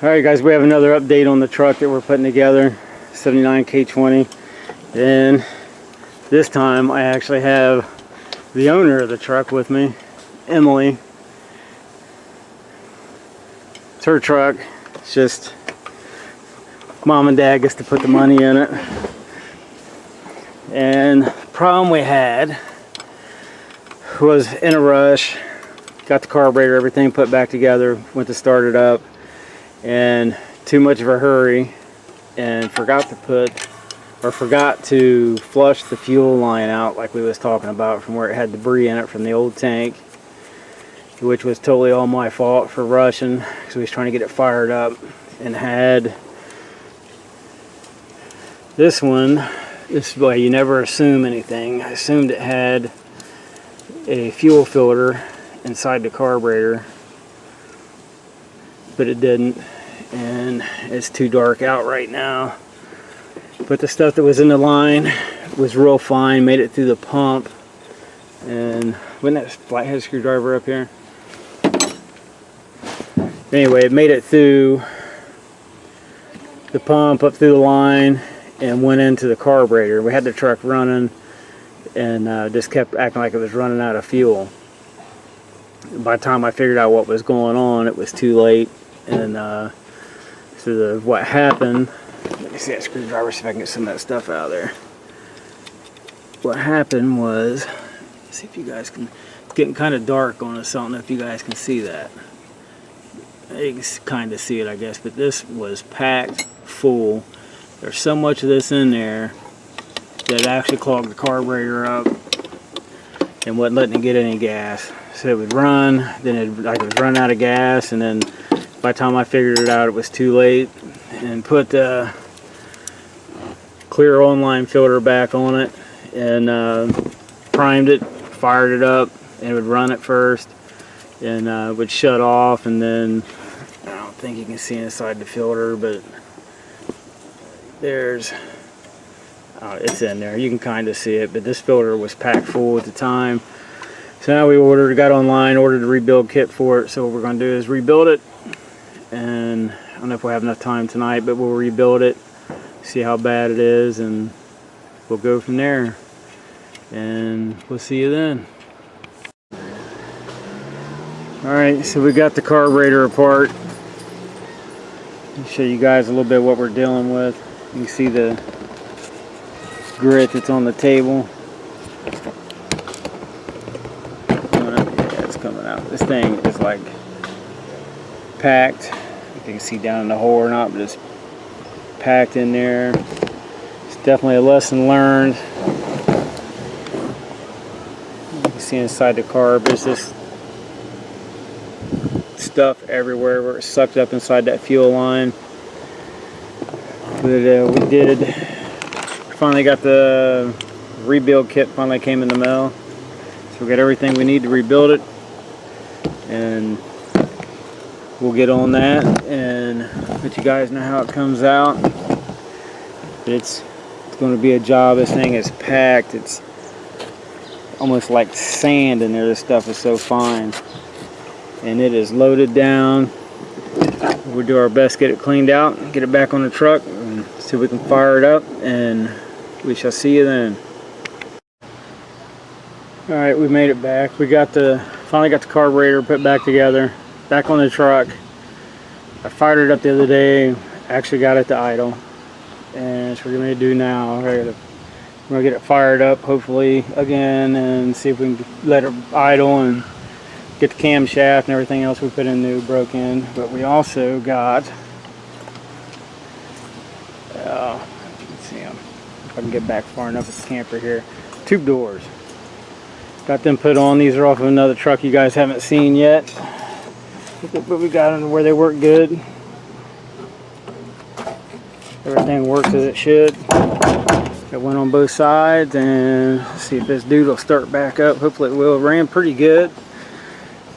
Alright guys, we have another update on the truck that we're putting together, 79 K20. And this time I actually have the owner of the truck with me, Emily. It's her truck. It's just mom and dad gets to put the money in it. And the problem we had was in a rush, got the carburetor, everything put back together, went to start it up, and too much of a hurry, and forgot to flush the fuel line out like we was talking about, from where it had debris in it from the old tank, which was totally all my fault for rushing because we was trying to get it fired up. And had this way, you never assume anything. I assumed it had a fuel filter inside the carburetor, but it didn't, and it's too dark out right now. But the stuff that was in the line was real fine, made it through the pump. And wasn't that flathead screwdriver up here? Anyway, it made it through the pump, up through the line, and went into the carburetor. We had the truck running, and just kept acting like it was running out of fuel. By the time I figured out what was going on, it was too late. And so what happened, let me see that screwdriver, see if I can get some of that stuff out of there. What happened was, let's see if you guys can, it's getting kind of dark on us, I don't know if you guys can see that. You can kind of see it, I guess, but this was packed full. There's so much of this in there that it actually clogged the carburetor up and wasn't letting it get any gas. So it would run, then it was run out of gas, and then by the time I figured it out, it was too late. And put the clear online filter back on it, and primed it, fired it up, and it would run at first, and it would shut off. And then I don't think you can see inside the filter, but there's it's in there. You can kind of see it, but this filter was packed full at the time. So now we got online, ordered a rebuild kit for it. So what we're going to do is rebuild it, and I don't know if we'll have enough time tonight, but we'll rebuild it, see how bad it is, and we'll go from there. And we'll see you then. Alright, so we got the carburetor apart. I'll show you guys a little bit what we're dealing with. You can see the grit that's on the table. Yeah, it's coming out. This thing is like packed. If you can see down in the hole or not, but it's packed in there. It's definitely a lesson learned. You can see inside the carb, there's this stuff everywhere where it's sucked up inside that fuel line. But we finally got the rebuild kit, finally came in the mail. So we got everything we need to rebuild it, and we'll get on that and let you guys know how it comes out. But it's going to be a job. This thing is packed. It's almost like sand in there. This stuff is so fine, and it is loaded down. We'll do our best to get it cleaned out, get it back on the truck, and see if we can fire it up, and we shall see you then. Alright, we made it back. We finally got the carburetor put back together, back on the truck. I fired it up the other day, actually got it to idle, and that's what we're going to do now. We're going to get it fired up, hopefully, again, and see if we can let it idle and get the camshaft and everything else we put in new broke in. But we also got, let's see if I can get back far enough with the camper here, tube doors. Got them put on. These are off of another truck you guys haven't seen yet, but we got them where they work good. Everything works as it should. Got one on both sides, and let's see if this dude will start back up. Hopefully it will. It ran pretty good.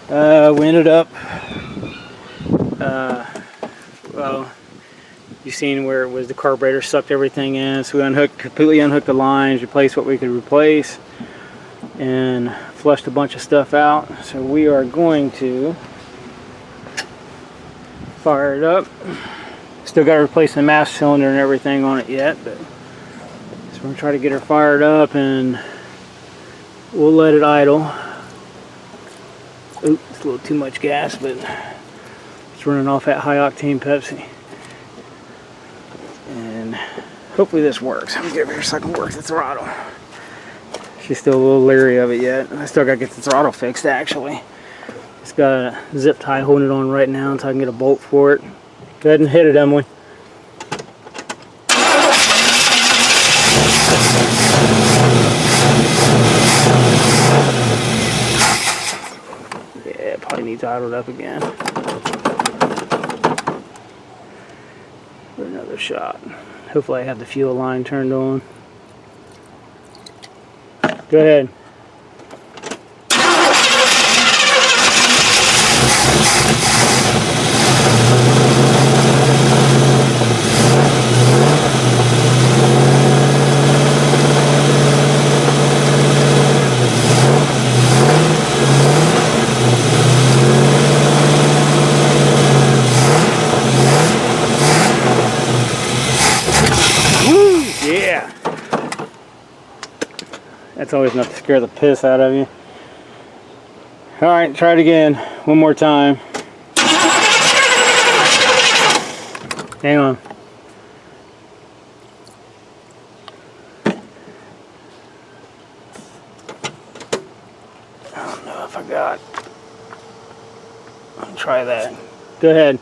We ended up, well, you've seen where it was the carburetor sucked everything in, so we completely unhooked the lines, replaced what we could replace, and flushed a bunch of stuff out. So we are going to fire it up. Still got to replace the master cylinder and everything on it yet, but so we're going to try to get her fired up and we'll let it idle. Oops, it's a little too much gas, but it's running off that high octane Pepsi. And hopefully this works. I'm going to get over here so I can work the throttle. She's still a little leery of it yet. I still got to get the throttle fixed actually. It's got a zip tie holding it on right now until I can get a bolt for it. Go ahead and hit it, Emily. Yeah, it probably needs idled up again. For another shot. Hopefully I have the fuel line turned on. Go ahead. Woo! Yeah! That's always enough to scare the piss out of you. Alright, try it again. One more time. Hang on. I don't know if I got. I'll try that. Go ahead.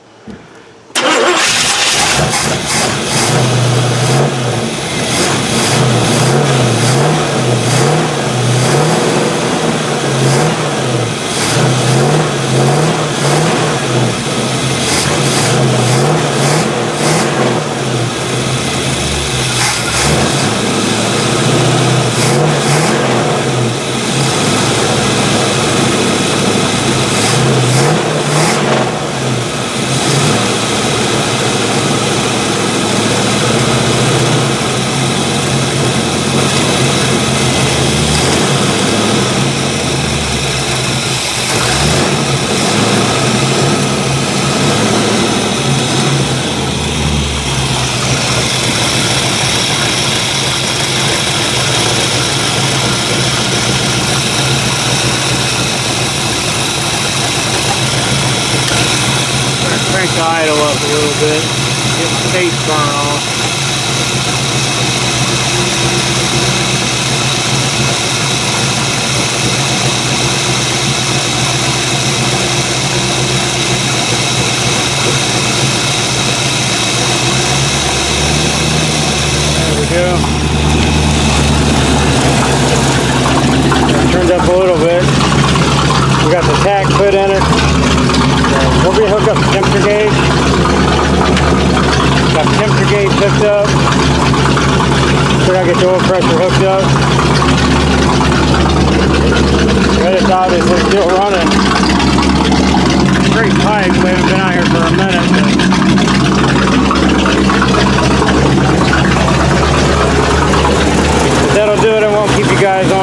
Crank the idle up a little bit, get the space burn off. There we go. Turned up a little bit. We got the tack put in it. We're going to hook up the temperature gauge. Got the temperature gauge hooked up. So I get the oil pressure hooked up. But it's obviously still running. Great pipes. We haven't been out here for a minute. But that'll do it. I won't keep you guys on.